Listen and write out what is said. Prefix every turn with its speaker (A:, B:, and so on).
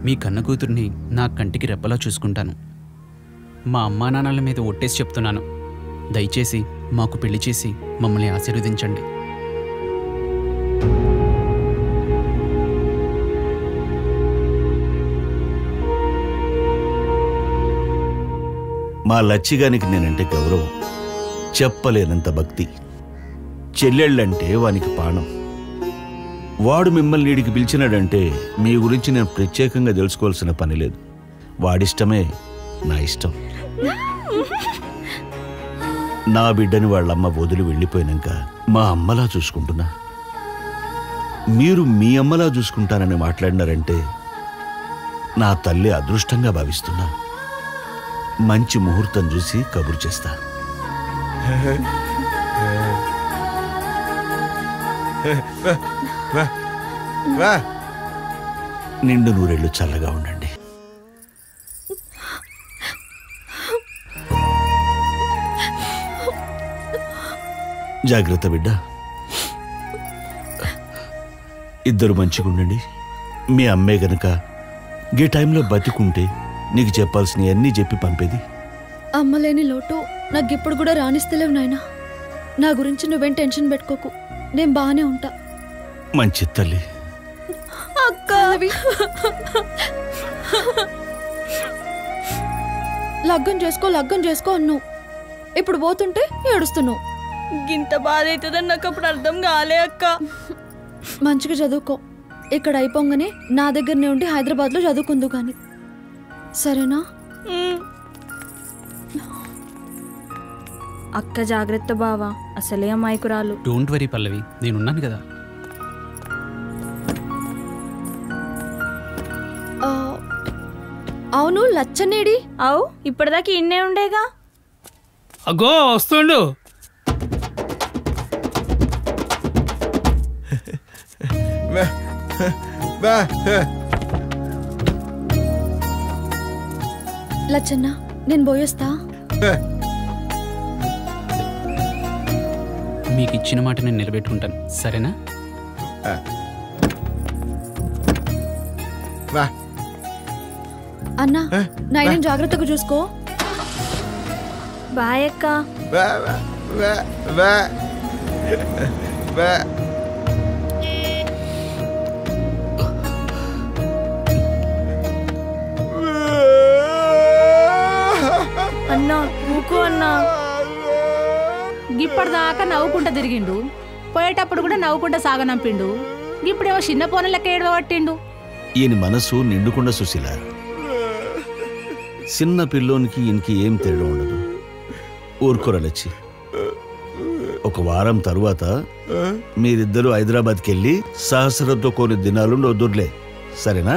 A: మీ కన్న కూతుర్ని నా కంటికి రెప్పలా చూసుకుంటాను. మా అమ్మా నాన్నల మీద ఒట్టేసి చెప్తున్నాను, దయచేసి మాకు పెళ్లి చేసి మమ్మల్ని ఆశీర్వదించండి.
B: మా లచ్చిగానికి నేనంటే గౌరవం, చెప్పలేనంత భక్తి. చెల్లెళ్ళంటే వానికి పానం. వాడు మిమ్మల్ని వీడికి పిలిచినాడంటే మీ గురించి నేను ప్రత్యేకంగా తెలుసుకోవాల్సిన పని లేదు. వాడిష్టమే నా ఇష్టం. నా బిడ్డని వాళ్ళమ్మ వదిలి వెళ్ళిపోయినాక మా అమ్మలా చూసుకుంటున్నా. మీరు మీ అమ్మలా చూసుకుంటానని మాట్లాడినారంటే నా తల్లి అదృష్టంగా భావిస్తున్నా. మంచి ముహూర్తం చూసి కబురు చేస్తా. నిండు నూరేళ్లు చల్లగా ఉండండి. జాగ్రత్త బిడ్డ. ఇద్దరు మంచిగా ఉండండి. మీ అమ్మే గనక ఈ టైంలో బతికుంటే నీకు చెప్పాల్సినవి అన్నీ చెప్పి పంపేది.
C: అమ్మలేని లోటు నాకు ఇప్పుడు కూడా రాణిస్తలేవు నాయనా. నా గురించి నువ్వేం టెన్షన్ పెట్టుకోకు, నేను బాగానే ఉంటా.
B: మంచి తల్లి.
C: అక్క లగ్గం చేసుకో అన్నావు, ఇప్పుడు పోతుంటే ఏడుస్తున్నావు.
D: గింత బాధ అవుతుందని నాకు అప్పుడు అర్థం కాలే అక్క.
C: మంచిగా చదువుకో, ఇక్కడ అయిపోగానే నా దగ్గరనే ఉండి హైదరాబాద్లో చదువుకుందు కానీ, సరేనా?
D: అక్క జాగ్రత్త బావా, అసలే అమాయకురాలు.
A: డోంట్ వరీ పల్లవి, నేనున్నాను కదా.
C: అవును, లచ్చనేడి?
D: అవు ఇప్పటిదాకా ఇన్నే ఉండేగా.
E: అగో వస్తుండు.
C: లచ్చన్న, నేను పోయేస్తా.
A: మీకు ఇచ్చిన మాట నేను నిలబెట్టుకుంటాను, సరేనా?
C: అన్నా, నాయన జాగ్రత్తగా చూసుకో.
D: బాయ్ అక్క. అన్నా ఊకో అన్నా.
F: ఇప్పటిదాకా నవ్వుకుంటా తిరిగిండు, పోయేటప్పుడు కూడా నవ్వుకుంటా సాగనంపిండు. ఇప్పుడేమో చిన్న పోన లెక్క ఏడవబట్టిండు.
B: ఈయన మనసు నిండుకుండా సుశీల. చిన్న పిల్లోనికి ఈయనకి ఏం తేడా ఉండదు. ఊరుకోరలొచ్చి ఒక వారం తరువాత మీరిద్దరూ హైదరాబాద్కి వెళ్ళి సహస్రంతో కొన్ని దినాలు వద్దుర్లే, సరేనా?